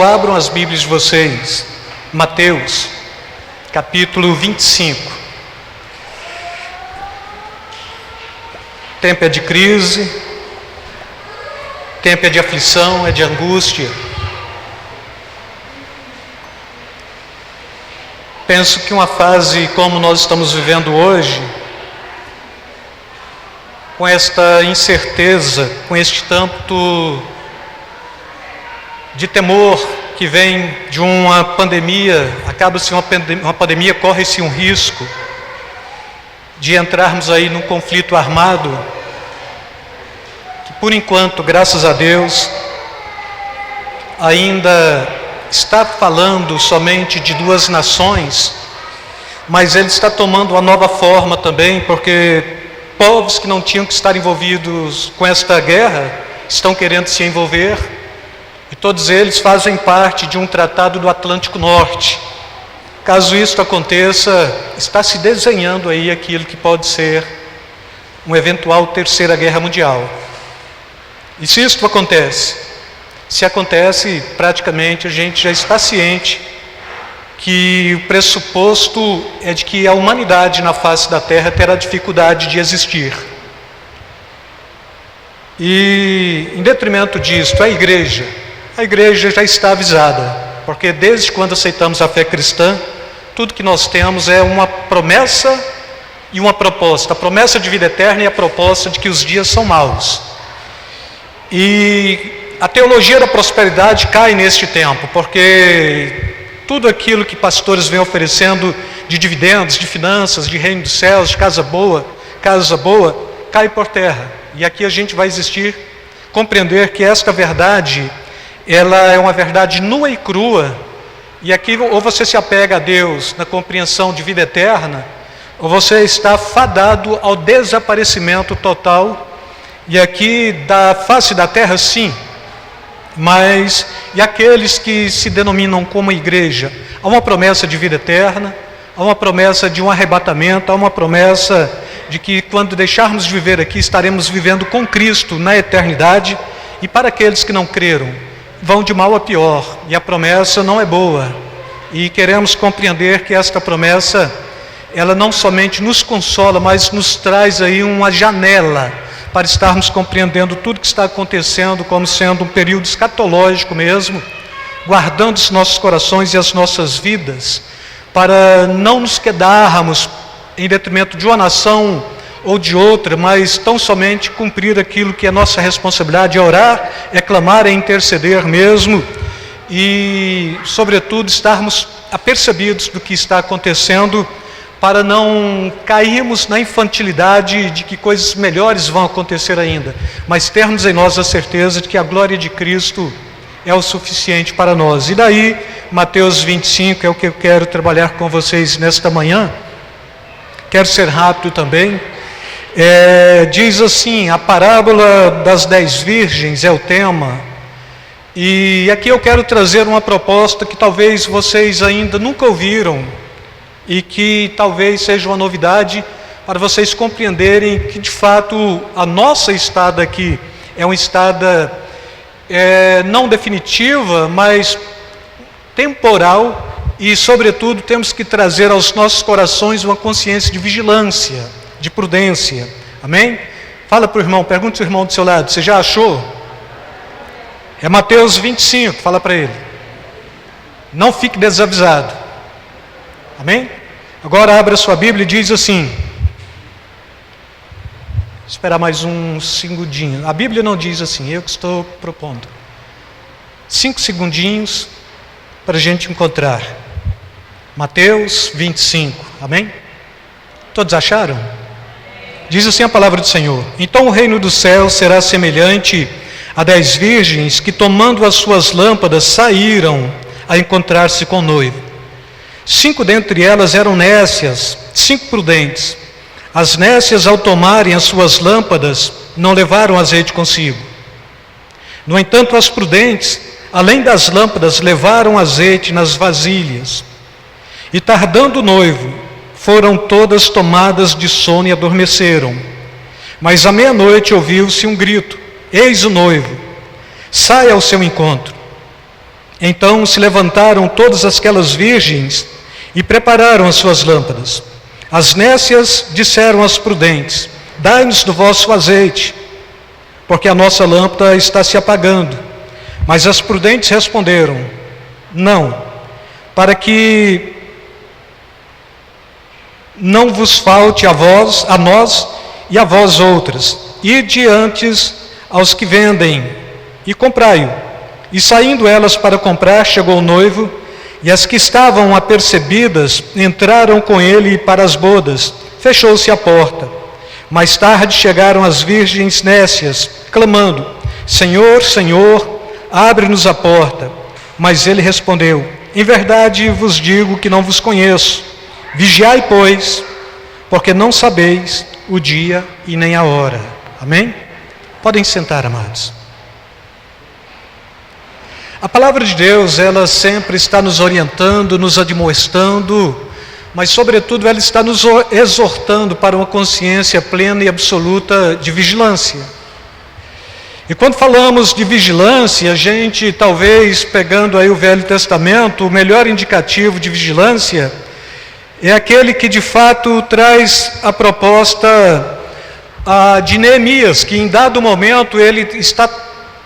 Abram as Bíblias de vocês, Mateus, capítulo 25. Tempo é de crise, tempo é de aflição, é de angústia. Penso que uma fase como nós estamos vivendo hoje, com esta incerteza, com este tanto de temor que vem de uma pandemia, acaba-se uma pandemia, corre-se um risco de entrarmos aí num conflito armado, que por enquanto, graças a Deus, ainda está falando somente de duas nações, mas ele está tomando uma nova forma também, porque povos que não tinham que estar envolvidos com esta guerra estão querendo se envolver. E todos eles fazem parte de um tratado do Atlântico Norte. Caso isso aconteça, está se desenhando aí aquilo que pode ser uma eventual terceira guerra mundial. E se isso acontece? Se acontece, praticamente a gente já está ciente que o pressuposto é de que a humanidade na face da Terra terá dificuldade de existir. E em detrimento disto, a igreja já está avisada, porque desde quando aceitamos a fé cristã, tudo que nós temos é uma promessa e uma proposta. A promessa de vida eterna e a proposta de que os dias são maus. E a teologia da prosperidade cai neste tempo, porque tudo aquilo que pastores vêm oferecendo de dividendos, de finanças, de reino dos céus, de casa boa, cai por terra. E aqui a gente vai compreender que esta verdade, ela é uma verdade nua e crua, e aqui ou você se apega a Deus na compreensão de vida eterna, ou você está fadado ao desaparecimento total, e aqui da face da terra sim, mas e aqueles que se denominam como igreja, há uma promessa de vida eterna, há uma promessa de um arrebatamento, há uma promessa de que quando deixarmos de viver aqui, estaremos vivendo com Cristo na eternidade, e para aqueles que não creram, vão de mal a pior, e a promessa não é boa, e queremos compreender que esta promessa, ela não somente nos consola, mas nos traz aí uma janela, para estarmos compreendendo tudo que está acontecendo, como sendo um período escatológico mesmo, guardando os nossos corações e as nossas vidas, para não nos quedarmos em detrimento de uma nação ou de outra, mas tão somente cumprir aquilo que é nossa responsabilidade, é orar, é clamar, é interceder mesmo, e sobretudo estarmos apercebidos do que está acontecendo, para não cairmos na infantilidade de que coisas melhores vão acontecer ainda, mas termos em nós a certeza de que a glória de Cristo é o suficiente para nós. E daí, Mateus 25 é o que eu quero trabalhar com vocês nesta manhã. Quero ser rápido também. Diz assim, a parábola das 10 virgens é o tema, e aqui eu quero trazer uma proposta que talvez vocês ainda nunca ouviram, e que talvez seja uma novidade para vocês compreenderem que de fato a nossa estada aqui é uma estada não definitiva, mas temporal, e sobretudo temos que trazer aos nossos corações uma consciência de vigilância, de prudência, amém? Fala para o irmão, pergunta ao irmão do seu lado, você já achou? É Mateus 25, fala para ele. Não fique desavisado, amém? Agora abra a sua Bíblia e diz assim, vou esperar mais um segundinho, a Bíblia não diz assim, eu que estou propondo, 5 segundinhos para a gente encontrar, Mateus 25, amém? Todos acharam? Diz assim a palavra do Senhor, então o reino dos céus será semelhante a 10 virgens que tomando as suas lâmpadas saíram a encontrar-se com o noivo. 5 dentre elas eram nécias, 5 prudentes. As nécias, ao tomarem as suas lâmpadas, não levaram azeite consigo. No entanto, as prudentes, além das lâmpadas, levaram azeite nas vasilhas. E tardando o noivo, foram todas tomadas de sono e adormeceram. Mas à meia-noite ouviu-se um grito, eis o noivo, saia ao seu encontro. Então se levantaram todas aquelas virgens e prepararam as suas lâmpadas. As nécias disseram às prudentes: dai-nos do vosso azeite, porque a nossa lâmpada está se apagando. Mas as prudentes responderam: não, para que não vos falte a nós e a vós outras. Ide antes aos que vendem e comprai-o. E saindo elas para comprar, chegou o noivo, e as que estavam apercebidas entraram com ele para as bodas. Fechou-se a porta. Mais tarde chegaram as virgens nécias, clamando: Senhor, Senhor, abre-nos a porta. Mas ele respondeu: em verdade vos digo que não vos conheço. Vigiai, pois, porque não sabeis o dia e nem a hora. Amém? Podem sentar, amados. A palavra de Deus, ela sempre está nos orientando, nos admoestando, mas sobretudo ela está nos exortando para uma consciência plena e absoluta de vigilância. E quando falamos de vigilância, a gente, talvez pegando aí o Velho Testamento, o melhor indicativo de vigilância é aquele que de fato traz a proposta de Neemias, que em dado momento ele está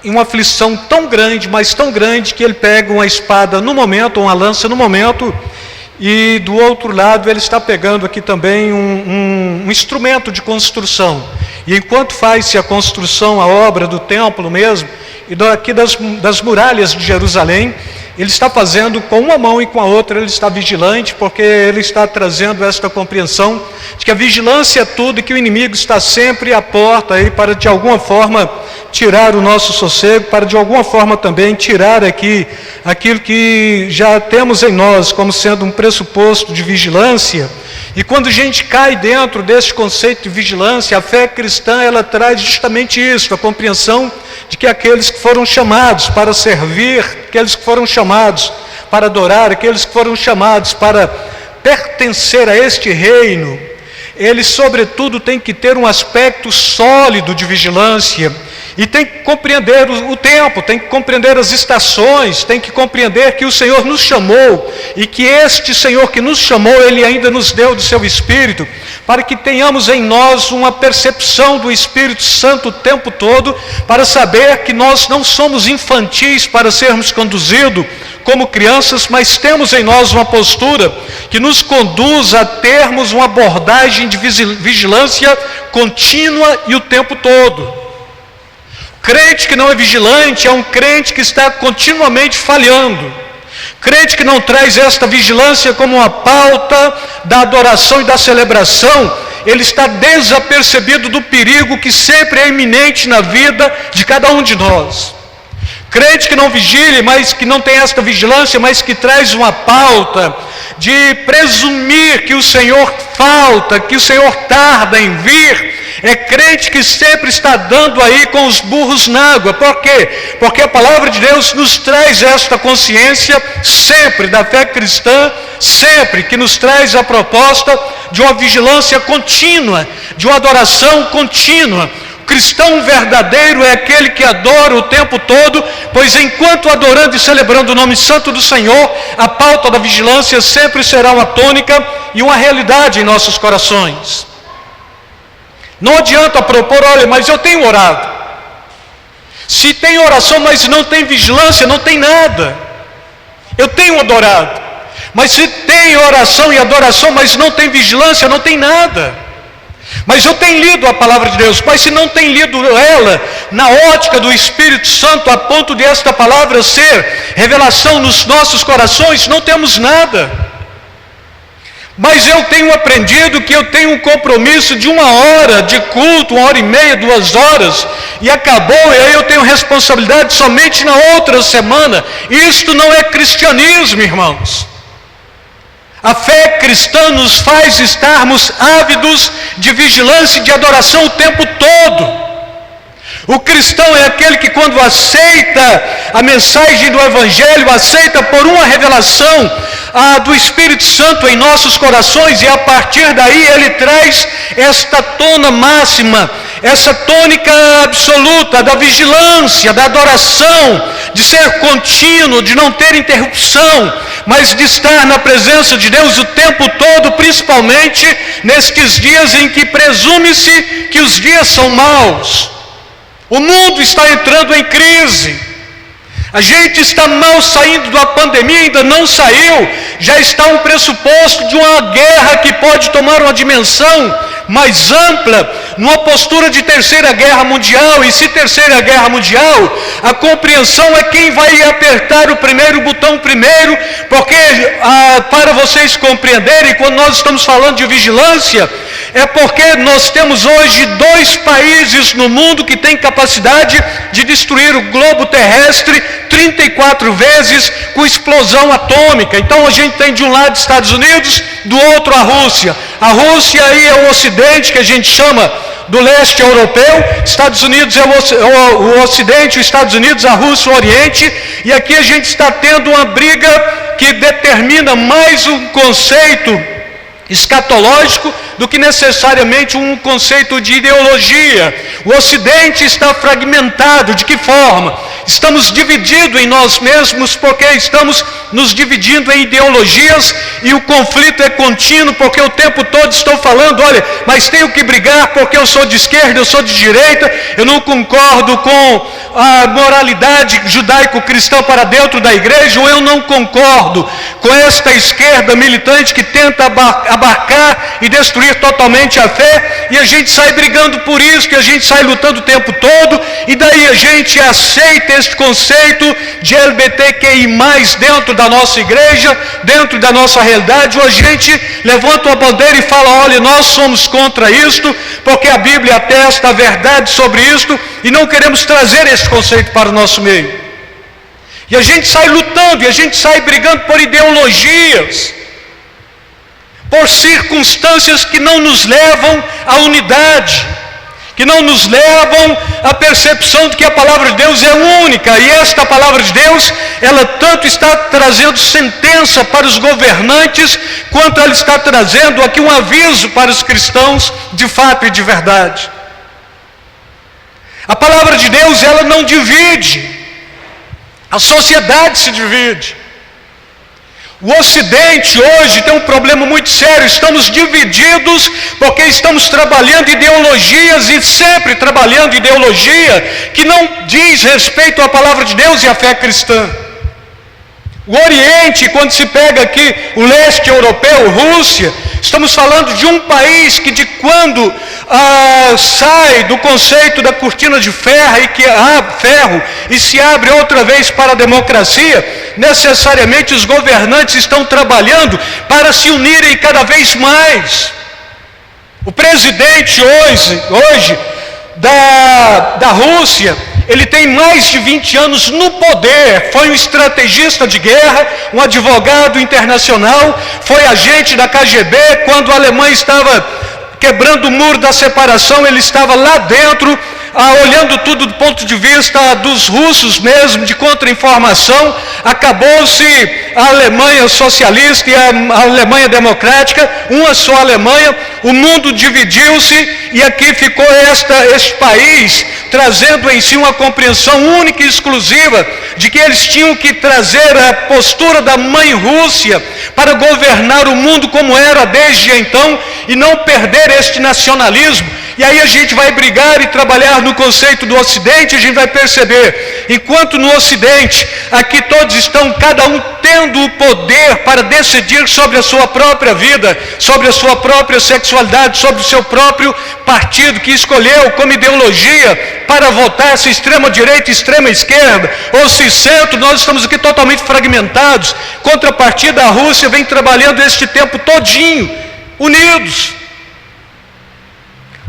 em uma aflição tão grande, mas tão grande, que ele pega uma espada no momento, uma lança no momento, e do outro lado ele está pegando aqui também um instrumento de construção. E enquanto faz-se a construção, a obra do templo mesmo, e daqui das muralhas de Jerusalém, ele está fazendo com uma mão e com a outra, ele está vigilante, porque ele está trazendo esta compreensão de que a vigilância é tudo e que o inimigo está sempre à porta aí para de alguma forma tirar o nosso sossego, para de alguma forma também tirar aqui aquilo que já temos em nós como sendo um pressuposto de vigilância. E quando a gente cai dentro desse conceito de vigilância, a fé cristã, ela traz justamente isso, a compreensão de que aqueles que foram chamados para servir, aqueles que foram chamados para adorar, aqueles que foram chamados para pertencer a este reino, eles sobretudo têm que ter um aspecto sólido de vigilância, e tem que compreender o tempo, tem que compreender as estações, tem que compreender que o Senhor nos chamou, e que este Senhor que nos chamou, Ele ainda nos deu do seu Espírito, para que tenhamos em nós uma percepção do Espírito Santo o tempo todo, para saber que nós não somos infantis para sermos conduzidos como crianças, mas temos em nós uma postura que nos conduz a termos uma abordagem de vigilância contínua e o tempo todo. Crente que não é vigilante é um crente que está continuamente falhando. Crente que não traz esta vigilância como uma pauta da adoração e da celebração, ele está desapercebido do perigo que sempre é iminente na vida de cada um de nós. Crente que não vigile, mas que não tem esta vigilância, mas que traz uma pauta de presumir que o Senhor falta, que o Senhor tarda em vir, é crente que sempre está dando aí com os burros na água. Por quê? Porque a palavra de Deus nos traz esta consciência sempre da fé cristã, sempre que nos traz a proposta de uma vigilância contínua, de uma adoração contínua. O cristão verdadeiro é aquele que adora o tempo todo, pois enquanto adorando e celebrando o nome santo do Senhor, a pauta da vigilância sempre será uma tônica e uma realidade em nossos corações. Não adianta propor: olha, mas eu tenho orado. Se tem oração, mas não tem vigilância, não tem nada. Eu tenho adorado. Mas se tem oração e adoração, mas não tem vigilância, não tem nada. Mas eu tenho lido a palavra de Deus, mas se não tem lido ela na ótica do Espírito Santo, a ponto de esta palavra ser revelação nos nossos corações, não temos nada. Mas eu tenho aprendido que eu tenho um compromisso de 1 hora de culto, 1h30, 2 horas, e acabou, e aí eu tenho responsabilidade somente na outra semana. Isto não é cristianismo, irmãos. A fé cristã nos faz estarmos ávidos de vigilância e de adoração o tempo todo. O cristão é aquele que, quando aceita a mensagem do Evangelho, aceita por uma revelação do Espírito Santo em nossos corações, e a partir daí ele traz esta tona máxima, essa tônica absoluta da vigilância, da adoração, de ser contínuo, de não ter interrupção, mas de estar na presença de Deus o tempo todo, principalmente nestes dias em que presume-se que os dias são maus. O mundo está entrando em crise. A gente está mal saindo da pandemia, ainda não saiu, já está um pressuposto de uma guerra que pode tomar uma dimensão mais ampla, numa postura de terceira guerra mundial. E se terceira guerra mundial, a compreensão é quem vai apertar o primeiro botão primeiro, porque para vocês compreenderem, quando nós estamos falando de vigilância, é porque nós temos hoje 2 países no mundo que têm capacidade de destruir o globo terrestre 34 vezes com explosão atômica. Então a gente tem de um lado Estados Unidos, do outro a Rússia. A Rússia aí é o Ocidente, que a gente chama do leste europeu, Estados Unidos é o Ocidente, os Estados Unidos, a Rússia, o Oriente, e aqui a gente está tendo uma briga que determina mais um conceito escatológico do que necessariamente um conceito de ideologia. O Ocidente está fragmentado. De que forma? Estamos divididos em nós mesmos, porque estamos nos dividindo em ideologias, e o conflito é contínuo, porque o tempo todo estou falando, olha, mas tenho que brigar porque eu sou de esquerda, eu sou de direita, eu não concordo com a moralidade judaico-cristã para dentro da igreja, ou eu não concordo com esta esquerda militante que tenta abarcar e destruir totalmente a fé, e a gente sai brigando por isso, e a gente sai lutando o tempo todo, e daí a gente aceita este conceito de LGBTQI+, dentro da nossa igreja, dentro da nossa realidade, ou a gente levanta uma bandeira e fala, olha, nós somos contra isto, porque a Bíblia atesta a verdade sobre isto, e não queremos trazer esse conceito para o nosso meio. E a gente sai lutando, e a gente sai brigando por ideologias, por circunstâncias que não nos levam à unidade, que não nos levam à percepção de que a palavra de Deus é única. E esta palavra de Deus, ela tanto está trazendo sentença para os governantes, quanto ela está trazendo aqui um aviso para os cristãos de fato e de verdade. A palavra de Deus, ela não divide, a sociedade se divide. O Ocidente hoje tem um problema muito sério. Estamos divididos porque estamos trabalhando ideologias, e sempre trabalhando ideologia que não diz respeito à palavra de Deus e à fé cristã. O Oriente, quando se pega aqui o leste europeu, Rússia, estamos falando de um país que de quando sai do conceito da cortina de ferro e se abre outra vez para a democracia, necessariamente os governantes estão trabalhando para se unirem cada vez mais. O presidente hoje da Rússia, ele tem mais de 20 anos no poder, foi um estrategista de guerra, um advogado internacional, foi agente da KGB, quando a Alemanha estava quebrando o muro da separação, ele estava lá dentro, olhando tudo do ponto de vista dos russos mesmo, de contra-informação. Acabou-se a Alemanha socialista e a Alemanha democrática, uma só Alemanha, o mundo dividiu-se, e aqui ficou este país trazendo em si uma compreensão única e exclusiva de que eles tinham que trazer a postura da mãe Rússia para governar o mundo como era desde então, e não perder este nacionalismo. E aí a gente vai brigar e trabalhar no conceito do Ocidente, a gente vai perceber, enquanto no Ocidente, aqui todos estão, cada um tendo o poder para decidir sobre a sua própria vida, sobre a sua própria sexualidade, sobre o seu próprio partido que escolheu como ideologia para votar, se extrema direita, extrema esquerda, ou se centro. Nós estamos aqui totalmente fragmentados. Contrapartida, a Rússia vem trabalhando este tempo todinho, unidos.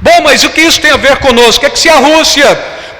Bom, mas o que isso tem a ver conosco? É que se a Rússia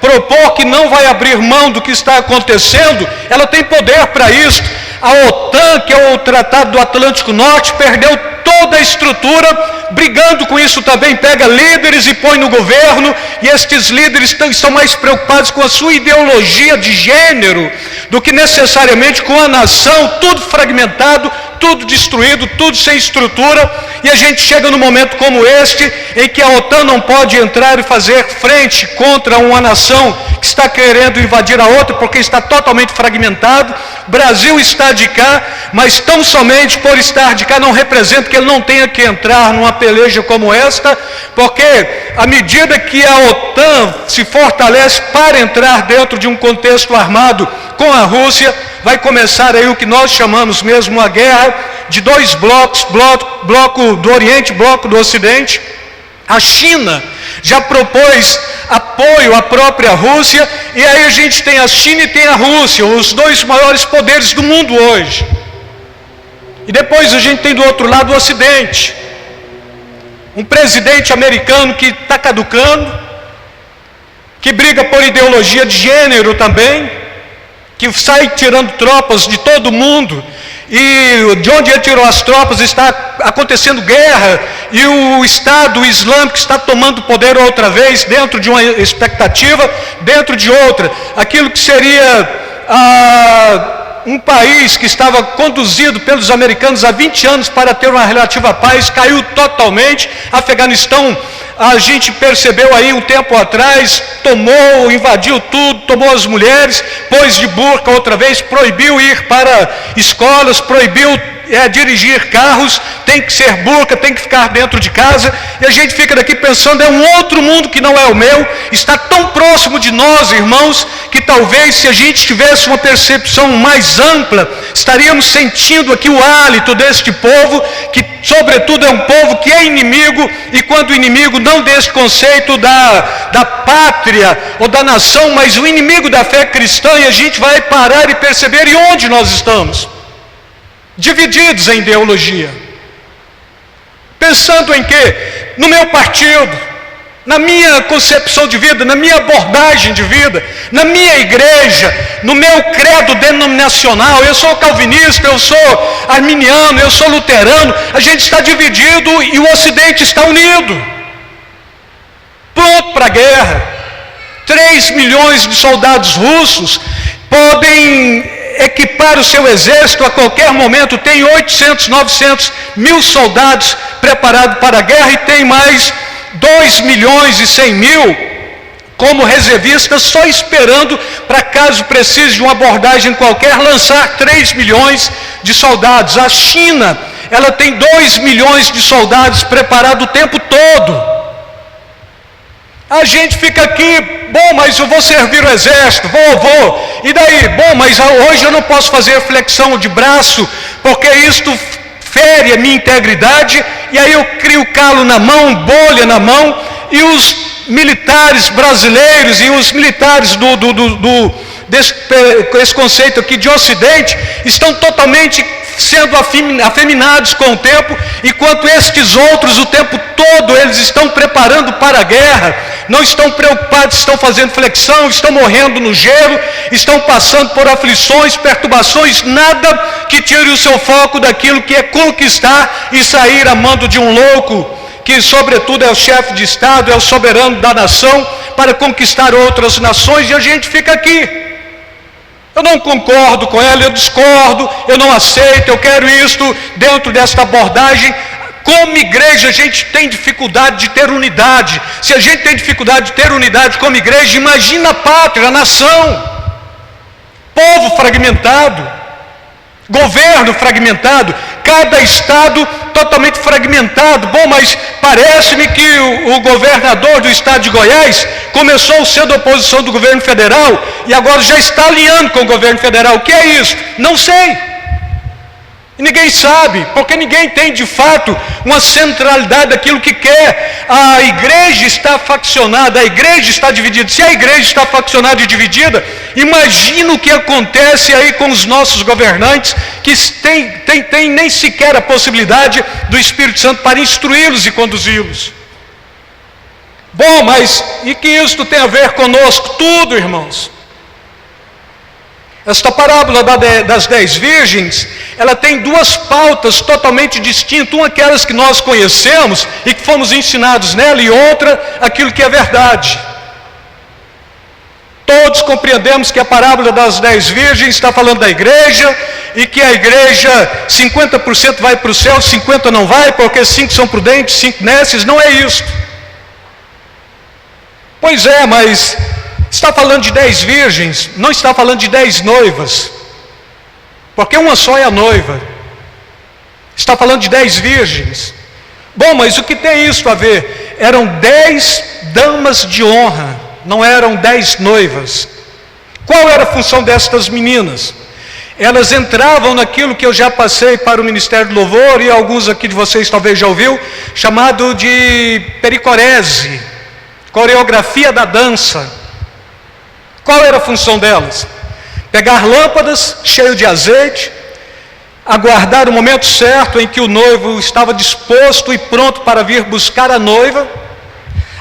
propor que não vai abrir mão do que está acontecendo, ela tem poder para isso. A OTAN, que é o Tratado do Atlântico Norte, perdeu toda a estrutura, brigando com isso também, pega líderes e põe no governo, e estes líderes estão mais preocupados com a sua ideologia de gênero do que necessariamente com a nação, tudo fragmentado, tudo destruído, tudo sem estrutura. e a gente chega num momento como este, em que a OTAN não pode entrar e fazer frente contra uma nação que está querendo invadir a outra, porque está totalmente fragmentado. O Brasil está de cá, mas tão somente por estar de cá não representa que ele não tenha que entrar numa peleja como esta, porque à medida que a OTAN se fortalece para entrar dentro de um contexto armado com a Rússia, vai começar aí o que nós chamamos mesmo uma guerra de dois blocos, bloco do Oriente, bloco do Ocidente. A China já propôs apoio à própria Rússia, e aí a gente tem a China e tem a Rússia, os dois maiores poderes do mundo hoje. E depois a gente tem do outro lado o Ocidente, um presidente americano que está caducando, que briga por ideologia de gênero também, que sai tirando tropas de todo mundo, e de onde ele tirou as tropas está acontecendo guerra, e o Estado Islâmico está tomando poder outra vez, dentro de uma expectativa, dentro de outra. Aquilo que seria um país que estava conduzido pelos americanos há 20 anos para ter uma relativa paz, caiu totalmente. Afeganistão, a gente percebeu aí um tempo atrás, invadiu tudo, tomou as mulheres, pôs de burca outra vez, proibiu ir para escolas, proibiu dirigir carros, tem que ser burca, tem que ficar dentro de casa, e a gente fica daqui pensando, é um outro mundo que não é o meu, está tão próximo de nós, irmãos, que talvez se a gente tivesse uma percepção mais ampla, estaríamos sentindo aqui o hálito deste povo, que sobretudo é um povo que é inimigo, e quando inimigo não desse conceito da pátria ou da nação, mas o inimigo da fé cristã, e a gente vai parar e perceber e onde nós estamos. Divididos em ideologia, pensando em quê? No meu partido, na minha concepção de vida, na minha abordagem de vida, na minha igreja, no meu credo denominacional. Eu sou calvinista, eu sou arminiano, eu sou luterano. A gente está dividido e o Ocidente está unido, pronto para a guerra. 3 milhões de soldados russos podem equipar o seu exército a qualquer momento, tem 800, 900 mil soldados preparados para a guerra, e tem mais 2 milhões e 100 mil como reservistas, só esperando para, caso precise de uma abordagem qualquer, lançar 3 milhões de soldados. A China, ela tem 2 milhões de soldados preparados o tempo todo. A gente fica aqui, bom, mas eu vou servir o exército, vou, e daí? Bom, mas hoje eu não posso fazer flexão de braço, porque isto fere a minha integridade, e aí eu crio calo na mão, bolha na mão, e os militares brasileiros e os militares desse conceito aqui de Ocidente estão totalmente sendo afeminados com o tempo, enquanto estes outros o tempo todo eles estão preparando para a guerra, não estão preocupados, estão fazendo flexão, estão morrendo no gelo, estão passando por aflições, perturbações, nada que tire o seu foco daquilo que é conquistar e sair a mando de um louco, que sobretudo é o chefe de Estado, é o soberano da nação, para conquistar outras nações, e a gente fica aqui. Eu não concordo com ela, eu discordo, eu não aceito, eu quero isto dentro desta abordagem. Como igreja a gente tem dificuldade de ter unidade. Se a gente tem dificuldade de ter unidade como igreja, imagina a pátria, a nação. Povo fragmentado, governo fragmentado, cada estado totalmente fragmentado. Bom, mas parece-me que o governador do estado de Goiás começou sendo oposição do governo federal e agora já está alinhando com o governo federal. O que é isso? Não sei. E ninguém sabe, porque ninguém tem de fato uma centralidade daquilo que quer. A igreja está faccionada, a igreja está dividida. Se a igreja está faccionada e dividida, imagina o que acontece aí com os nossos governantes, que tem nem sequer a possibilidade do Espírito Santo para instruí-los e conduzi-los. Bom, mas e que isso tem a ver conosco? Tudo, irmãos. Esta parábola das 10 virgens, ela tem duas pautas totalmente distintas. Uma aquelas que nós conhecemos e que fomos ensinados nela, e outra aquilo que é verdade. Todos compreendemos que a parábola das 10 virgens está falando da igreja, e que a igreja 50% vai para o céu, 50% não vai, porque 5 são prudentes, 5 nécios. Não é isso. Pois é, mas está falando de 10 virgens, não está falando de 10 noivas, porque uma só é a noiva. Está falando de 10 virgens. Bom, mas o que tem isso a ver? Eram 10 damas de honra, não eram 10 noivas. Qual era a função destas meninas? Elas entravam naquilo que eu já passei para o Ministério do Louvor, e alguns aqui de vocês talvez já ouviu, chamado de pericorese, coreografia da dança. Qual era a função delas? Pegar lâmpadas cheias de azeite, aguardar o momento certo em que o noivo estava disposto e pronto para vir buscar a noiva.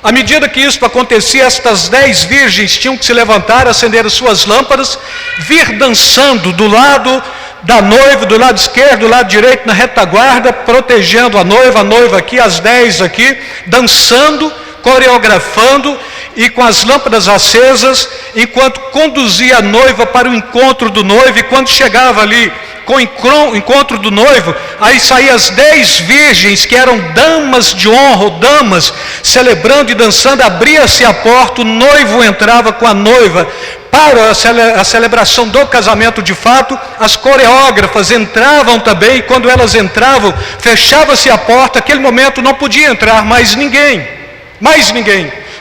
À medida que isso acontecia, estas 10 virgens tinham que se levantar, acender as suas lâmpadas, vir dançando do lado da noiva, do lado esquerdo, do lado direito, na retaguarda, protegendo a noiva aqui, as 10 aqui, dançando, coreografando e com as lâmpadas acesas, enquanto conduzia a noiva para o encontro do noivo. E quando chegava ali com o encontro do noivo, aí saíam as 10 virgens, que eram damas de honra, ou damas, celebrando e dançando. Abria-se a porta, o noivo entrava com a noiva para a celebração do casamento de fato. As coreógrafas entravam também, e quando elas entravam, fechava-se a porta. Aquele momento não podia entrar mais ninguém,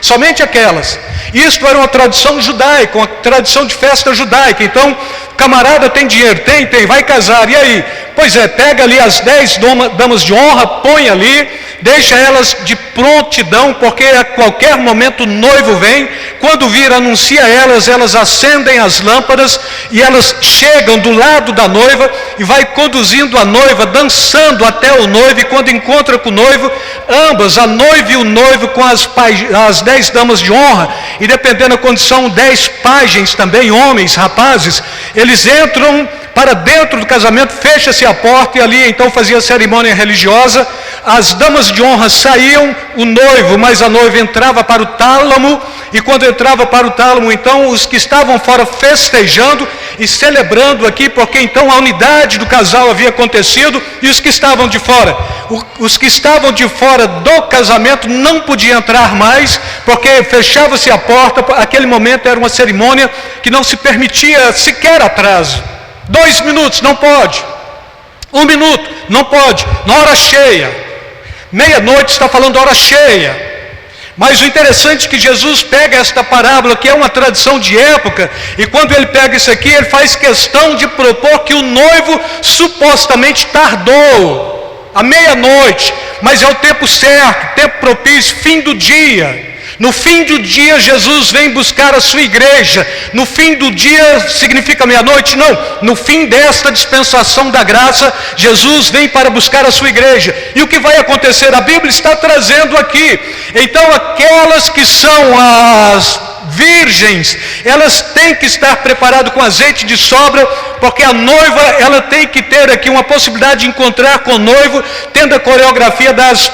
somente aquelas. Isso era uma tradição judaica, uma tradição de festa judaica. Então, camarada tem dinheiro? Tem, vai casar, e aí? Pois é, pega ali as 10 damas de honra, põe ali, deixa elas de prontidão, porque a qualquer momento o noivo vem. Quando vir, anuncia elas acendem as lâmpadas, e elas chegam do lado da noiva, e vai conduzindo a noiva, dançando até o noivo. E quando encontra com o noivo, ambas, a noiva e o noivo, com as 10 damas de honra, e dependendo da condição, 10 pajens também, homens, rapazes, eles entram para dentro do casamento, fecha-se a porta, e ali então fazia a cerimônia religiosa. As damas de honra saíam, o noivo, mas a noiva entrava para o tálamo, e quando entrava para o tálamo, então os que estavam fora festejando e celebrando aqui, porque então a unidade do casal havia acontecido, e os que estavam de fora, do casamento não podiam entrar mais, porque fechava-se a porta. Aquele momento era uma cerimônia que não se permitia sequer atraso. 2 minutos, não pode. 1 minuto, não pode. Na hora cheia. Meia-noite está falando hora cheia. Mas o interessante é que Jesus pega esta parábola, que é uma tradição de época, e quando ele pega isso aqui, ele faz questão de propor que o noivo supostamente tardou, à meia-noite, mas é o tempo certo, tempo propício, fim do dia. No fim do dia, Jesus vem buscar a sua igreja. No fim do dia significa meia-noite? Não. No fim desta dispensação da graça, Jesus vem para buscar a sua igreja. E o que vai acontecer? A Bíblia está trazendo aqui. Então, aquelas que são as virgens, elas têm que estar preparadas com azeite de sobra, porque a noiva, ela tem que ter aqui uma possibilidade de encontrar com o noivo, tendo a coreografia das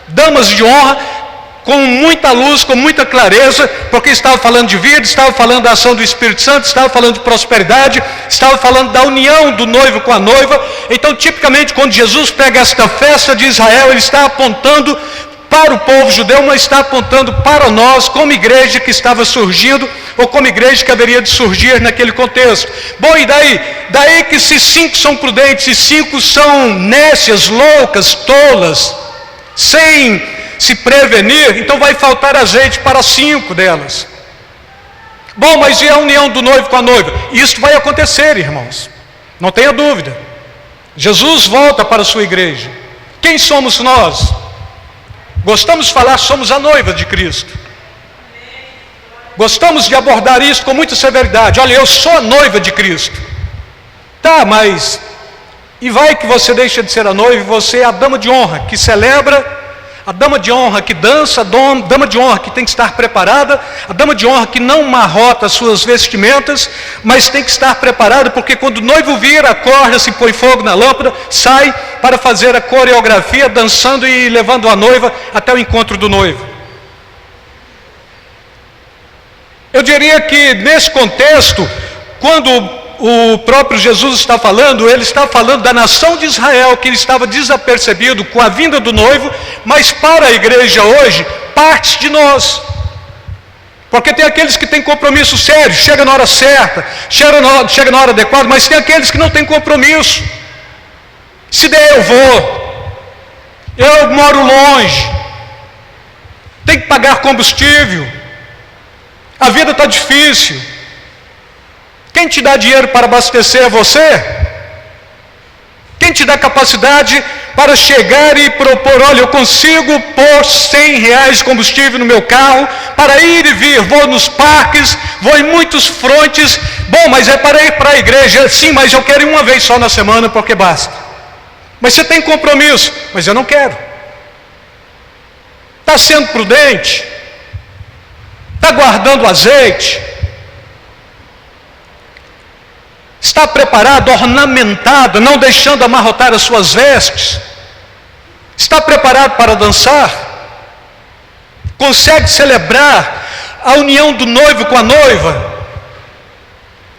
damas de honra, com muita luz, com muita clareza, porque estava falando de vida, estava falando da ação do Espírito Santo, estava falando de prosperidade, estava falando da união do noivo com a noiva. Então, tipicamente, quando Jesus pega esta festa de Israel, ele está apontando para o povo judeu, mas está apontando para nós, como igreja que estava surgindo, ou como igreja que haveria de surgir naquele contexto. Bom, e daí? Daí que se 5 são prudentes e 5 são nécias, loucas, tolas, sem se prevenir, então vai faltar azeite para 5 delas. Bom, mas e a união do noivo com a noiva? Isso vai acontecer, irmãos, não tenha dúvida. Jesus volta para a sua igreja. Quem somos nós? Gostamos de falar, somos a noiva de Cristo. Gostamos de abordar isso com muita severidade. Olha, eu sou a noiva de Cristo. Tá, mas e vai que você deixa de ser a noiva, e você é a dama de honra, que celebra, a dama de honra que dança, a dama de honra que tem que estar preparada, a dama de honra que não marrota as suas vestimentas, mas tem que estar preparada, porque quando o noivo vir, acorda-se, põe fogo na lâmpada, sai para fazer a coreografia, dançando e levando a noiva até o encontro do noivo. Eu diria que nesse contexto, quando o próprio Jesus está falando, ele está falando da nação de Israel, que estava desapercebido com a vinda do noivo, mas para a igreja hoje, parte de nós. Porque tem aqueles que têm compromisso sério, chega na hora certa, chega na hora adequada, mas tem aqueles que não têm compromisso. Se der, eu vou. Eu moro longe. Tem que pagar combustível. A vida está difícil. Quem te dá dinheiro para abastecer é você? Quem te dá capacidade para chegar e propor, olha, eu consigo pôr R$100 de combustível no meu carro, para ir e vir, vou nos parques, vou em muitos frontes, bom, mas é para ir para a igreja, sim, mas eu quero ir uma vez só na semana, porque basta. Mas você tem compromisso, mas eu não quero. Está sendo prudente? Está guardando azeite? Está preparado, ornamentado, não deixando amarrotar as suas vestes? Está preparado para dançar? Consegue celebrar a união do noivo com a noiva?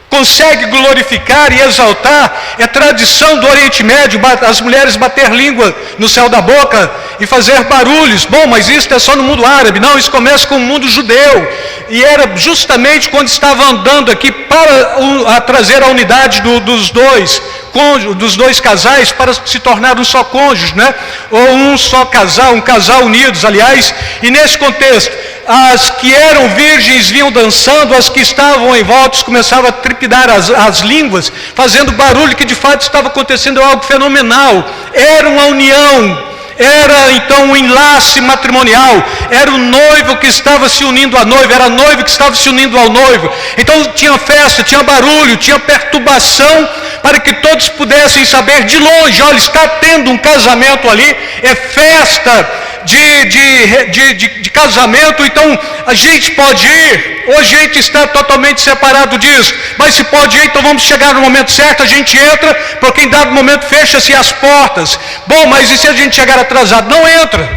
Consegue glorificar e exaltar? É tradição do Oriente Médio as mulheres bater língua no céu da boca e fazer barulhos. Bom, mas isso é só no mundo árabe. Não, isso começa com o mundo judeu. E era justamente quando estava andando aqui para trazer a unidade dos dois casais para se tornar um só cônjuge, né? Ou um só casal, um casal unidos, aliás. E nesse contexto, as que eram virgens vinham dançando, as que estavam em volta começavam a trepidar as línguas, fazendo barulho, que de fato estava acontecendo algo fenomenal. Era uma união. Era então um enlace matrimonial, era o noivo que estava se unindo à noiva, era a noiva que estava se unindo ao noivo. Então tinha festa, tinha barulho, tinha perturbação, para que todos pudessem saber de longe, olha, está tendo um casamento ali, é festa de casamento, então a gente pode ir, hoje a gente está totalmente separado disso, mas se pode ir, então vamos chegar no momento certo, a gente entra, porque em dado momento fecha-se as portas. Bom, mas e se a gente chegar atrasado? Não entra.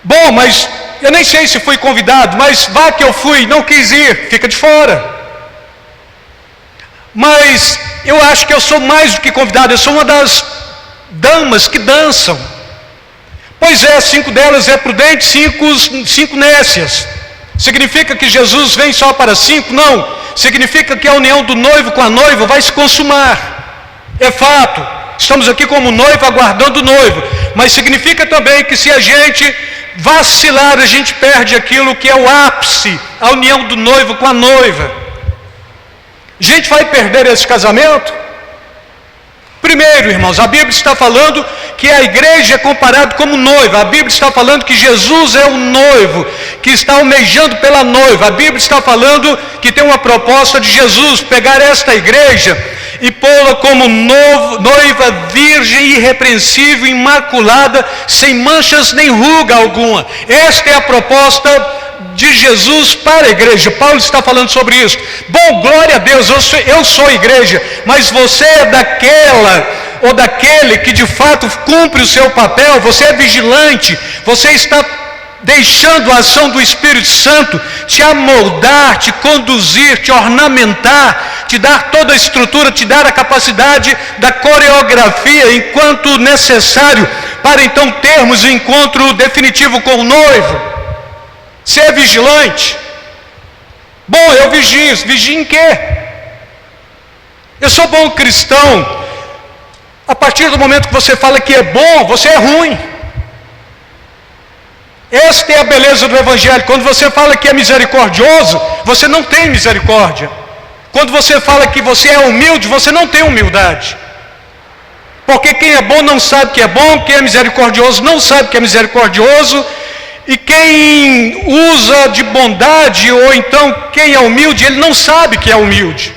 Bom, mas eu nem sei se fui convidado, mas vá que eu fui, não quis ir, fica de fora. Mas eu acho que eu sou mais do que convidado, eu sou uma das damas que dançam. Pois é, 5 delas é prudente, 5 nécias. Significa que Jesus vem só para 5? Não. Significa que a união do noivo com a noiva vai se consumar. É fato. Estamos aqui como noivo aguardando o noivo. Mas significa também que se a gente vacilar, a gente perde aquilo que é o ápice, a união do noivo com a noiva. A gente vai perder esse casamento? Primeiro, irmãos, a Bíblia está falando que a igreja é comparada como noiva. A Bíblia está falando que Jesus é o noivo, que está almejando pela noiva. A Bíblia está falando que tem uma proposta de Jesus, pegar esta igreja e pô-la como noiva virgem, irrepreensível, imaculada, sem manchas nem ruga alguma. Esta é a proposta de Jesus para a igreja. Paulo está falando sobre isso. Bom, glória a Deus, eu sou a igreja, mas você é daquela ou daquele que de fato cumpre o seu papel, você é vigilante, você está deixando a ação do Espírito Santo te amoldar, te conduzir, te ornamentar, te dar toda a estrutura, te dar a capacidade da coreografia enquanto necessário, para então termos o encontro definitivo com o noivo. Você é vigilante? Bom, eu vigio. Vigio em quê? Eu sou bom cristão. A partir do momento que você fala que é bom, você é ruim. Esta é a beleza do Evangelho. Quando você fala que é misericordioso, você não tem misericórdia. Quando você fala que você é humilde, você não tem humildade. Porque quem é bom não sabe que é bom, quem é misericordioso não sabe que é misericordioso. E quem usa de bondade, ou então quem é humilde, ele não sabe que é humilde.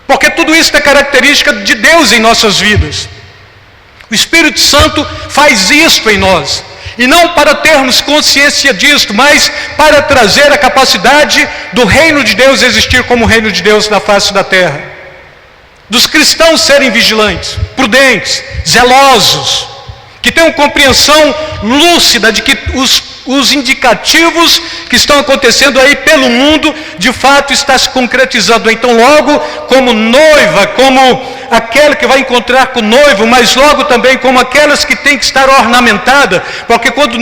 Porque tudo isso é característica de Deus em nossas vidas. O Espírito Santo faz isto em nós. E não para termos consciência disto, mas para trazer a capacidade do reino de Deus existir como o reino de Deus na face da terra. Dos cristãos serem vigilantes, prudentes, zelosos, que tenham compreensão lúcida de que os indicativos que estão acontecendo aí pelo mundo, de fato está se concretizando. Então logo como noiva, como aquela que vai encontrar com o noivo, mas logo também como aquelas que tem que estar ornamentada, porque quando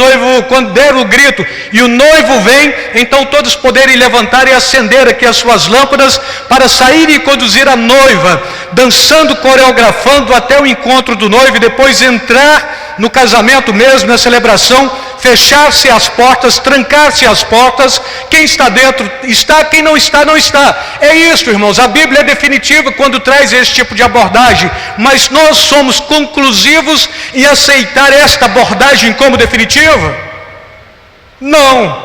der o grito e o noivo vem, então todos poderem levantar e acender aqui as suas lâmpadas para sair e conduzir a noiva, dançando, coreografando até o encontro do noivo e depois entrar no casamento mesmo, na celebração, fechar-se as portas, trancar-se as portas, quem está dentro está, quem não está, não está. É isso, irmãos, a Bíblia é definitiva quando traz esse tipo de abordagem, mas nós somos conclusivos em aceitar esta abordagem como definitiva? Não,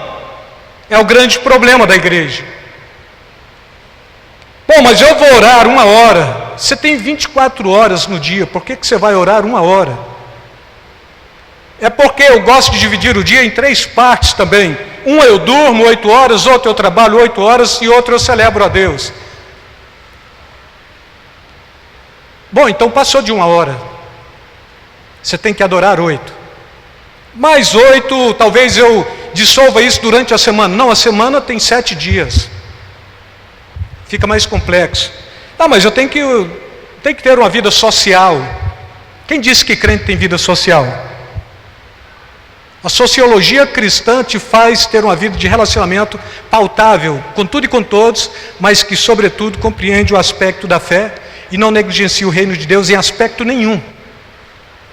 é o grande problema da igreja. Bom, mas eu vou orar 1 hora, você tem 24 horas no dia, por que você vai orar 1 hora? É porque eu gosto de dividir o dia em 3 partes também. Uma eu durmo 8 horas, outra eu trabalho 8 horas e outra eu celebro a Deus. Bom, então passou de 1 hora. Você tem que adorar 8. Mais 8, talvez eu dissolva isso durante a semana. Não, a semana tem 7 dias. Fica mais complexo. Ah, mas eu tenho que ter uma vida social. Quem disse que crente tem vida social? A sociologia cristã te faz ter uma vida de relacionamento pautável, com tudo e com todos, mas que, sobretudo, compreende o aspecto da fé e não negligencia o reino de Deus em aspecto nenhum.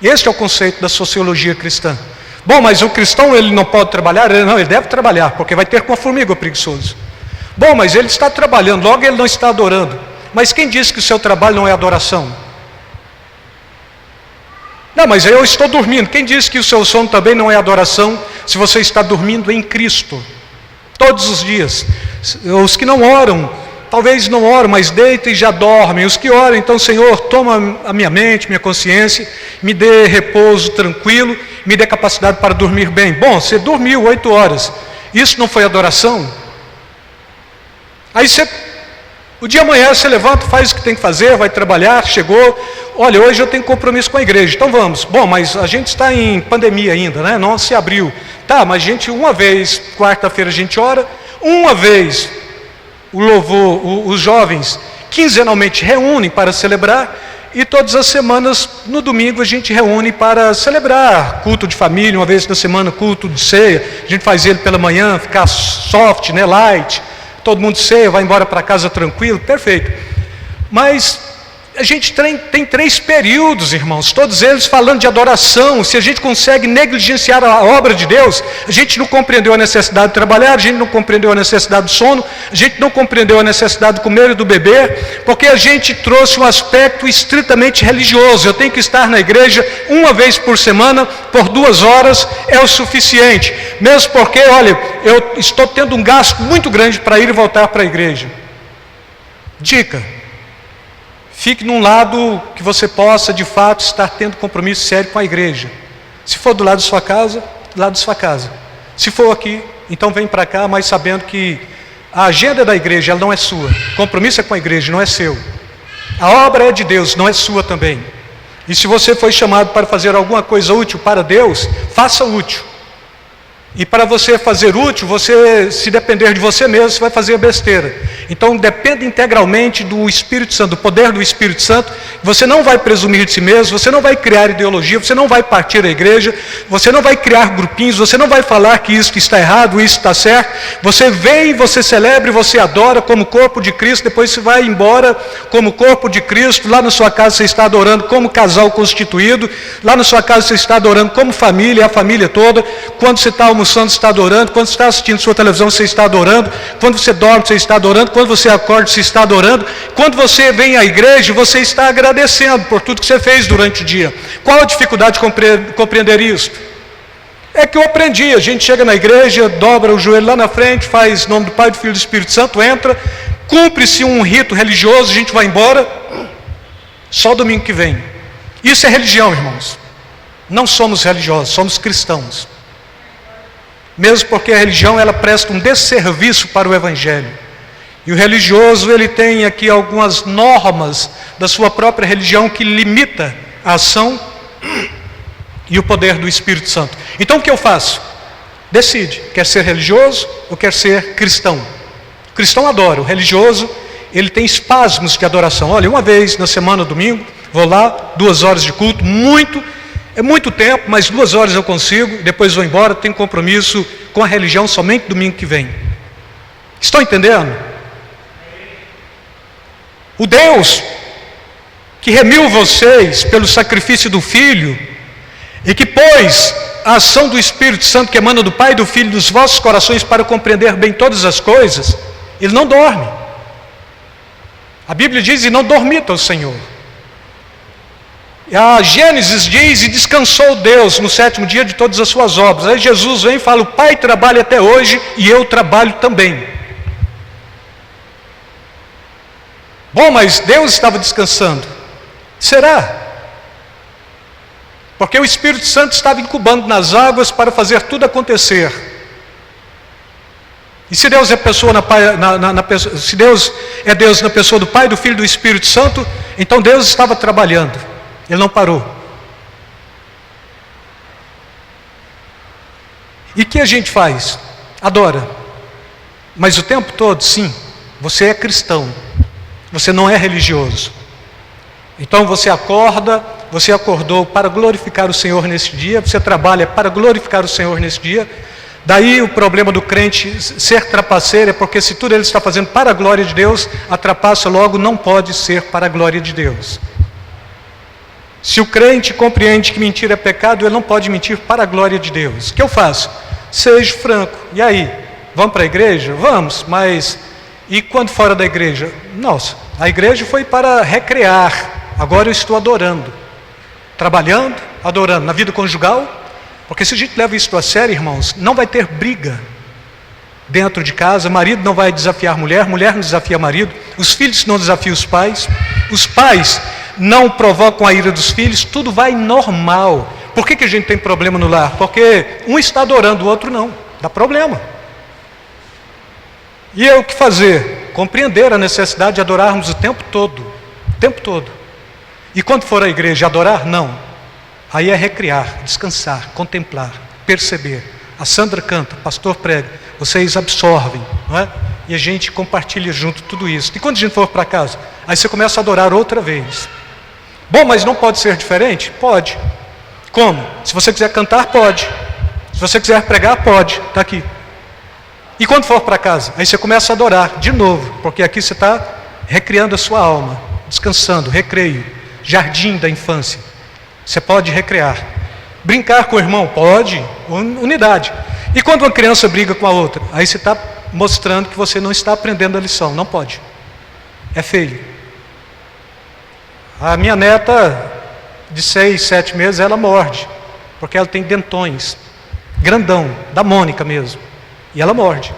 Este é o conceito da sociologia cristã. Bom, mas o cristão ele não pode trabalhar? Não, ele deve trabalhar, porque vai ter com a formiga o preguiçoso. Bom, mas ele está trabalhando, logo ele não está adorando. Mas quem disse que o seu trabalho não é adoração? Não, mas eu estou dormindo. Quem disse que o seu sono também não é adoração, se você está dormindo em Cristo? Todos os dias. Os que não oram, talvez não oram, mas deitam e já dormem. Os que oram, então, Senhor, toma a minha mente, minha consciência, me dê repouso tranquilo, me dê capacidade para dormir bem. Bom, você dormiu 8 horas. Isso não foi adoração? Aí o dia amanhã você levanta, faz o que tem que fazer, vai trabalhar, chegou, olha, hoje eu tenho compromisso com a igreja, então vamos. Bom, mas a gente está em pandemia ainda, né? Não se abriu. Tá, mas a gente, uma vez, quarta-feira a gente ora, uma vez o louvor, os jovens quinzenalmente reúnem para celebrar, e todas as semanas, no domingo, a gente reúne para celebrar culto de família, uma vez na semana culto de ceia, a gente faz ele pela manhã, ficar soft, né, light, todo mundo ceia, vai embora para casa tranquilo, perfeito. Mas a gente tem 3 períodos, irmãos, todos eles falando de adoração. Se a gente consegue negligenciar a obra de Deus, a gente não compreendeu a necessidade de trabalhar, a gente não compreendeu a necessidade do sono, a gente não compreendeu a necessidade do comer e do beber, porque a gente trouxe um aspecto estritamente religioso. Eu tenho que estar na igreja uma vez por semana, por 2 horas, é o suficiente. Mesmo porque, olha, eu estou tendo um gasto muito grande para ir e voltar para a igreja. Dica: fique num lado que você possa, de fato, estar tendo compromisso sério com a igreja. Se for do lado de sua casa, do lado de sua casa. Se for aqui, então vem para cá, mas sabendo que a agenda da igreja ela não é sua. O compromisso é com a igreja, não é seu. A obra é de Deus, não é sua também. E se você foi chamado para fazer alguma coisa útil para Deus, faça útil. E para você fazer útil, você, se depender de você mesmo, você vai fazer besteira. Então dependa integralmente do Espírito Santo, do poder do Espírito Santo. Você não vai presumir de si mesmo, você não vai criar ideologia, você não vai partir da igreja, você não vai criar grupinhos, você não vai falar que isso está errado, isso está certo. Você vem, você celebra, você adora como corpo de Cristo, depois você vai embora como corpo de Cristo. Lá na sua casa você está adorando como casal constituído, lá na sua casa você está adorando como família, a família toda. Quando você está almoçando, você está adorando. Quando você está assistindo sua televisão, você está adorando. Quando você dorme, você está adorando. Quando você acorda, você está adorando. Quando você vem à igreja, você está agradecendo por tudo que você fez durante o dia. Qual a dificuldade de compreender isso? É que eu aprendi, a gente chega na igreja, dobra o joelho lá na frente, faz nome do Pai, do Filho e do Espírito Santo, entra, cumpre-se um rito religioso, a gente vai embora, só domingo que vem. Isso é religião, irmãos. Não somos religiosos, somos cristãos. Mesmo porque a religião ela presta um desserviço para o evangelho. E o religioso ele tem aqui algumas normas da sua própria religião que limita a ação e o poder do Espírito Santo. Então o que eu faço? Decide, quer ser religioso ou quer ser cristão. O cristão adora, o religioso, ele tem espasmos de adoração. Olha, uma vez na semana, domingo, vou lá, 2 horas de culto, é muito tempo, mas 2 horas eu consigo, depois vou embora, tenho compromisso com a religião somente domingo que vem. Estão entendendo? O Deus que remiu vocês pelo sacrifício do Filho e que pôs a ação do Espírito Santo que emana do Pai e do Filho nos vossos corações para compreender bem todas as coisas, Ele não dorme. A Bíblia diz: e não dormita o Senhor. A Gênesis diz: e descansou Deus no 7º dia de todas as suas obras. Aí Jesus vem e fala: o Pai trabalha até hoje e eu trabalho também. Bom, mas Deus estava descansando. Será? Porque o Espírito Santo estava incubando nas águas para fazer tudo acontecer. E se Deus é se Deus é Deus na pessoa do Pai, do Filho e do Espírito Santo, então Deus estava trabalhando. Ele não parou. E o que a gente faz? Adora. Mas o tempo todo, sim, você é cristão. Você não é religioso. Então você acordou para glorificar o Senhor nesse dia, você trabalha para glorificar o Senhor nesse dia. Daí o problema do crente ser trapaceiro é porque se tudo ele está fazendo para a glória de Deus, a trapaça logo não pode ser para a glória de Deus. Se o crente compreende que mentira é pecado, ele não pode mentir para a glória de Deus. O que eu faço? Seja franco. E aí? Vamos para a igreja? Vamos, mas e quando fora da igreja? Nossa, a igreja foi para recrear. Agora eu estou adorando, trabalhando, adorando, na vida conjugal, porque se a gente leva isso a sério, irmãos, não vai ter briga dentro de casa, marido não vai desafiar mulher, mulher não desafia marido, os filhos não desafiam os pais não provocam a ira dos filhos, tudo vai normal. Por que a gente tem problema no lar? Porque um está adorando, o outro não, dá problema. E o que fazer? Compreender a necessidade de adorarmos o tempo todo. E quando for à igreja adorar, não. Aí é recriar, descansar, contemplar, perceber. A Sandra canta, o pastor prega, vocês absorvem, não é? E a gente compartilha junto tudo isso. E quando a gente for para casa, aí você começa a adorar outra vez. Bom, mas não pode ser diferente? Pode. Como? Se você quiser cantar, pode. Se você quiser pregar, pode. Está aqui. E quando for para casa, aí você começa a adorar de novo, porque aqui você está recriando a sua alma, descansando, recreio, jardim da infância. Você pode recrear. Brincar com o irmão? Pode, unidade. E quando uma criança briga com a outra? Aí você está mostrando que você não está aprendendo a lição, não pode. É feio. A minha neta, de 6, 7 meses, ela morde, porque ela tem dentões, grandão, da Mônica mesmo. E ela morde.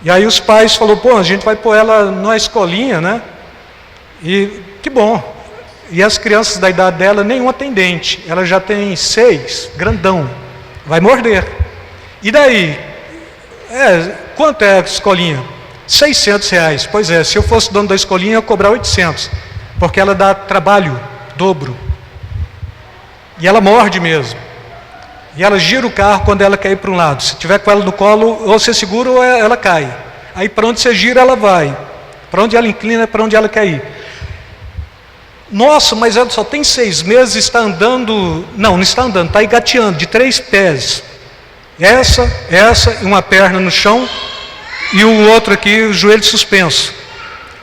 E aí os pais falaram: pô, a gente vai pôr ela numa escolinha, né? E que bom. E as crianças da idade dela, nenhuma tem dente. Ela já tem 6, grandão. Vai morder. E daí? Quanto é a escolinha? R$600. Pois é, se eu fosse dono da escolinha, eu ia cobrar 800. Porque ela dá trabalho, dobro. E ela morde mesmo. E ela gira o carro quando ela quer ir para um lado. Se tiver com ela no colo, ou você segura ou ela cai. Aí para onde você gira, ela vai. Para onde ela inclina, é para onde ela quer ir. Nossa, mas ela só tem 6 meses e está andando... Não está andando, está engateando, de 3 pés. Essa, e uma perna no chão, e o outro aqui, o joelho suspenso.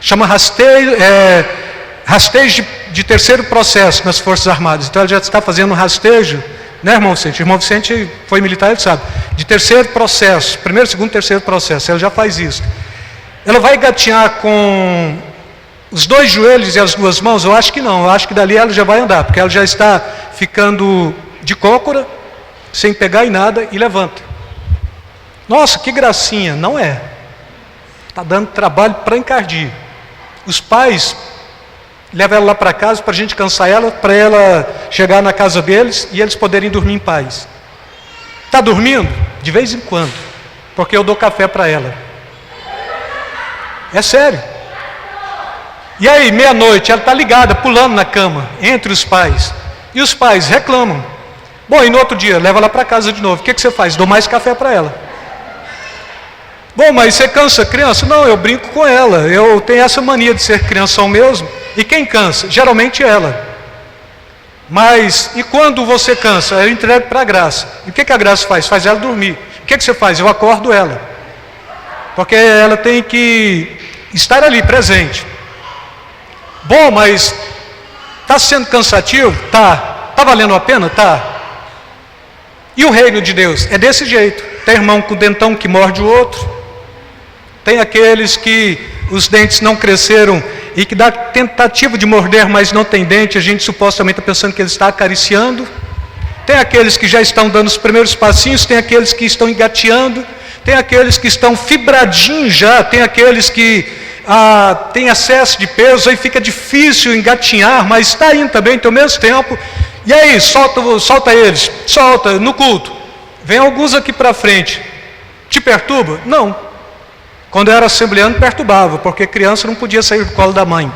Chama rastejo de terceiro processo nas Forças Armadas. Então ela já está fazendo um rastejo, né, irmão Vicente? O irmão Vicente foi militar, ele sabe. De terceiro processo, primeiro, segundo, terceiro processo, ela já faz isso. Ela vai gatinhar com os 2 joelhos e as 2 mãos? Eu acho que não, eu acho que dali ela já vai andar, porque ela já está ficando de cócora, sem pegar em nada, e levanta. Nossa, que gracinha. Não é. Está dando trabalho para encardir. Os pais levam ela lá para casa para a gente cansar ela, para ela chegar na casa deles e eles poderem dormir em paz. Está dormindo? De vez em quando, porque eu dou café para ela. É sério. E aí, meia-noite, ela está ligada, pulando na cama, entre os pais. E os pais reclamam. Bom, e no outro dia, leva ela para casa de novo. O que você faz? Dou mais café para ela. Bom, mas você cansa a criança? Não, eu brinco com ela. Eu tenho essa mania de ser crianção mesmo. E quem cansa? Geralmente ela. Mas, e quando você cansa? Eu entrego para a Graça. E o que a Graça faz? Faz ela dormir. O que você faz? Eu acordo ela. Porque ela tem que estar ali, presente. Bom, mas está sendo cansativo? Tá. Está valendo a pena? Tá. E o reino de Deus? É desse jeito. Tem irmão com dentão que morde o outro. Tem aqueles que os dentes não cresceram e que dá tentativa de morder, mas não tem dente. A gente supostamente está pensando que ele está acariciando. Tem aqueles que já estão dando os primeiros passinhos. Tem aqueles que estão engateando. Tem aqueles que estão fibradinhos já. Tem aqueles que têm excesso de peso. Aí fica difícil engatinhar, mas está indo também, tem o mesmo tempo. E aí, solta eles. Solta no culto. Vem alguns aqui para frente. Te perturba? Não. Quando eu era assembleano, perturbava, porque criança não podia sair do colo da mãe.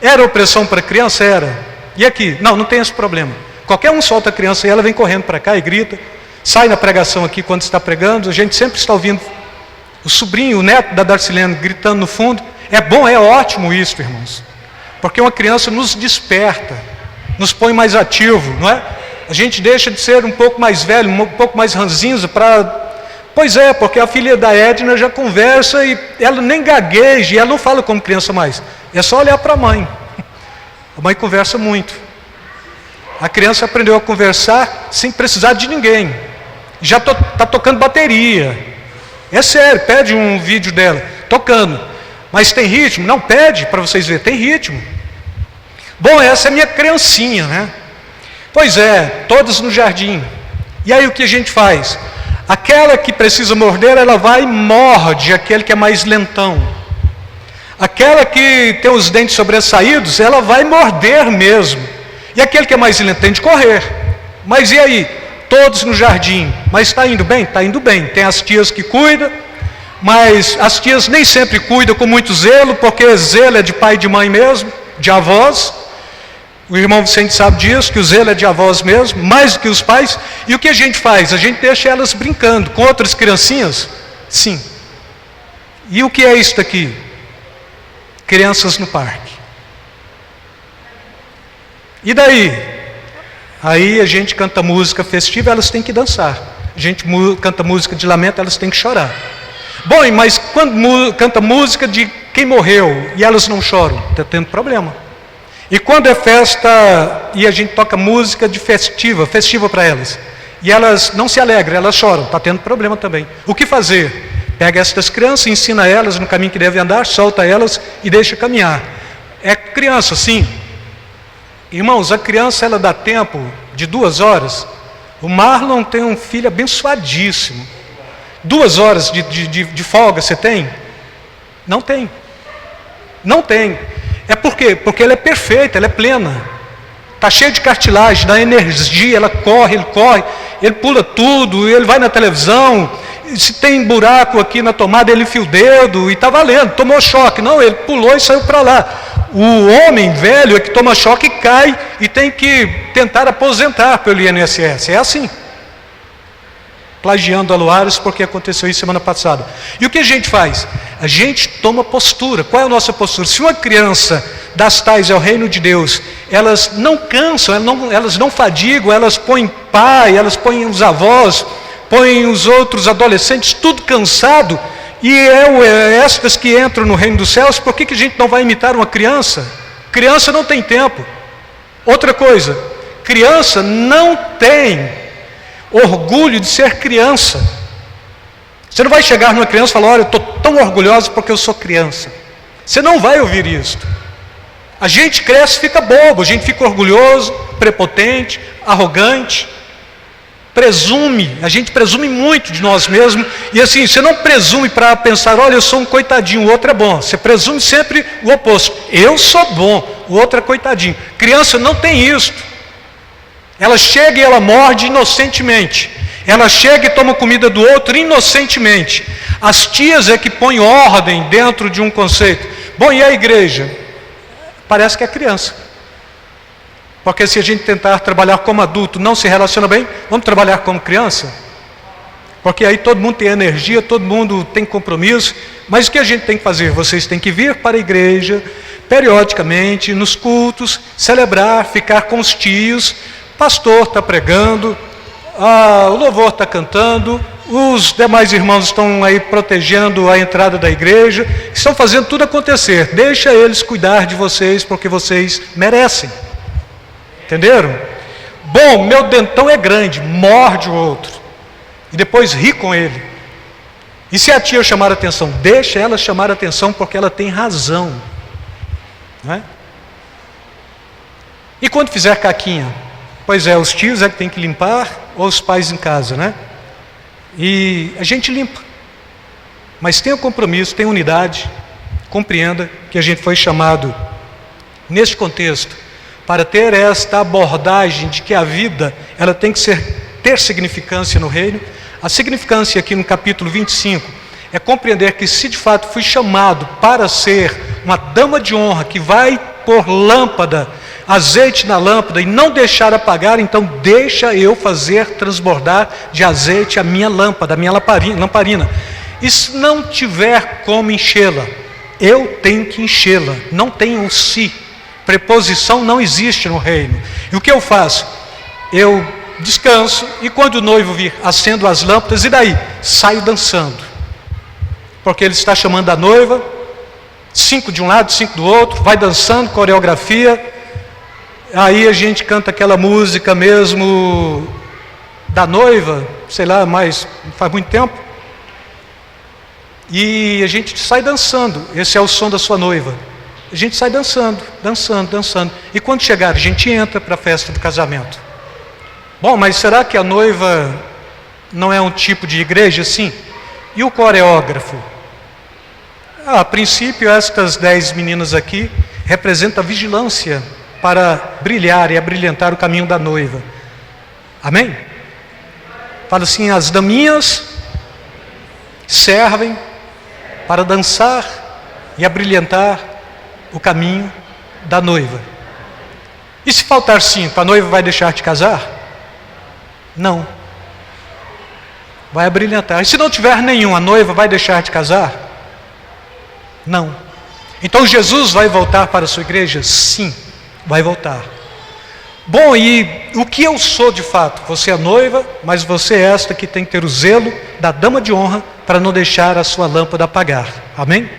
Era opressão para criança? Era. E aqui? Não tem esse problema. Qualquer um solta a criança e ela vem correndo para cá e grita. Sai na pregação aqui quando está pregando. A gente sempre está ouvindo o sobrinho, o neto da Darcilene gritando no fundo. É bom, é ótimo isso, irmãos. Porque uma criança nos desperta, nos põe mais ativo, não é? A gente deixa de ser um pouco mais velho, um pouco mais ranzinza para... Pois é, porque a filha da Edna já conversa e ela nem gagueja, e ela não fala como criança mais. É só olhar para a mãe. A mãe conversa muito. A criança aprendeu a conversar sem precisar de ninguém. Já está tocando bateria. É sério, pede um vídeo dela, tocando. Mas tem ritmo? Não, pede para vocês verem, tem ritmo. Bom, essa é minha criancinha, né? Pois é, todas no jardim. E aí o que a gente faz? Aquela que precisa morder, ela vai e morde aquele que é mais lentão. Aquela que tem os dentes sobressaídos, ela vai morder mesmo. E aquele que é mais lento tem de correr. Mas e aí? Todos no jardim. Mas está indo bem? Está indo bem. Tem as tias que cuidam, mas as tias nem sempre cuidam com muito zelo, porque zelo é de pai e de mãe mesmo, de avós. O irmão Vicente sabe disso, que o zelo é de avós mesmo, mais do que os pais. E o que a gente faz? A gente deixa elas brincando com outras criancinhas? Sim. E o que é isso daqui? Crianças no parque. E daí? Aí a gente canta música festiva, elas têm que dançar. A gente canta música de lamento, elas têm que chorar. Bom, mas quando canta música de quem morreu e elas não choram, está tendo problema. E quando é festa e a gente toca música de festiva para elas, e elas não se alegram, elas choram, está tendo problema também. O que fazer? Pega estas crianças, ensina elas no caminho que devem andar, solta elas e deixa caminhar. É criança, sim. Irmãos, a criança ela dá tempo de 2 horas. O Marlon tem um filho abençoadíssimo. 2 horas de folga você tem? Não tem. Não tem. É por quê? Porque ela é perfeita, ela é plena. Está cheio de cartilagem, dá energia, ela corre, ele pula tudo, ele vai na televisão. Se tem buraco aqui na tomada, ele enfia o dedo e está valendo, tomou choque. Não, ele pulou e saiu para lá. O homem velho é que toma choque e cai e tem que tentar aposentar pelo INSS. É assim. Plagiando a Luares, porque aconteceu isso semana passada. E o que a gente faz? A gente toma postura. Qual é a nossa postura? Se uma criança das tais é o reino de Deus, elas não cansam, elas não fadigam, elas põem pai, elas põem os avós, põem os outros adolescentes, tudo cansado, e estas que entram no reino dos céus. Por que a gente não vai imitar uma criança? Criança não tem tempo. Outra coisa, criança não tem orgulho de ser criança. Você não vai chegar numa criança e falar: olha, eu estou tão orgulhosa porque eu sou criança. Você não vai ouvir isso. A gente cresce e fica bobo, a gente fica orgulhoso, prepotente, arrogante, a gente presume muito de nós mesmos. E assim, você não presume para pensar: olha, eu sou um coitadinho, o outro é bom. Você presume sempre o oposto: eu sou bom, o outro é coitadinho. Criança não tem isso. Ela chega e ela morde inocentemente. Ela chega e toma comida do outro inocentemente. As tias é que põem ordem dentro de um conceito. Bom, e a igreja? Parece que é criança. Porque se a gente tentar trabalhar como adulto não se relaciona bem, vamos trabalhar como criança? Porque aí todo mundo tem energia, todo mundo tem compromisso. Mas o que a gente tem que fazer? Vocês têm que vir para a igreja, periodicamente, nos cultos, celebrar, ficar com os tios. O pastor está pregando, o louvor está cantando, os demais irmãos estão aí protegendo a entrada da igreja, estão fazendo tudo acontecer. Deixa eles cuidar de vocês, porque vocês merecem. Entenderam? Bom, meu dentão é grande, morde o outro. E depois ri com ele. E se a tia chamar a atenção, deixa ela chamar a atenção, porque ela tem razão. Não é? E quando fizer caquinha? Pois é, os tios é que tem que limpar, ou os pais em casa, né? E a gente limpa. Mas tenha compromisso, tenha unidade. Compreenda que a gente foi chamado, neste contexto, para ter esta abordagem de que a vida, ela tem que ter significância no reino. A significância aqui no capítulo 25 é compreender que se de fato fui chamado para ser uma dama de honra que vai pôr lâmpada, azeite na lâmpada e não deixar apagar, então deixa eu fazer transbordar de azeite a minha lâmpada, a minha lamparina. E se não tiver como enchê-la, eu tenho que enchê-la, não tem um se. Preposição não existe no reino. E o que eu faço? Eu descanso, e quando o noivo vir, acendo as lâmpadas, e daí? Saio dançando, porque ele está chamando a noiva, 5 de um lado, 5 do outro, vai dançando, coreografia, aí a gente canta aquela música mesmo da noiva, sei lá, mas faz muito tempo, e a gente sai dançando. Esse é o som da sua noiva. A gente sai dançando, dançando, dançando, e quando chegar, a gente entra para a festa do casamento. Bom, mas será que a noiva não é um tipo de igreja assim? E o coreógrafo? A princípio, estas 10 meninas aqui representam a vigilância para brilhar e abrilhantar o caminho da noiva. Amém? Fala assim, as daminhas servem para dançar e abrilhantar o caminho da noiva. E se faltar 5, a noiva vai deixar de casar? Não. Vai abrilhantar. E se não tiver nenhum, a noiva vai deixar de casar? Não. Então Jesus vai voltar para a sua igreja? Sim, vai voltar. Bom, e o que eu sou de fato? Você é noiva, mas você é esta que tem que ter o zelo da dama de honra para não deixar a sua lâmpada apagar. Amém?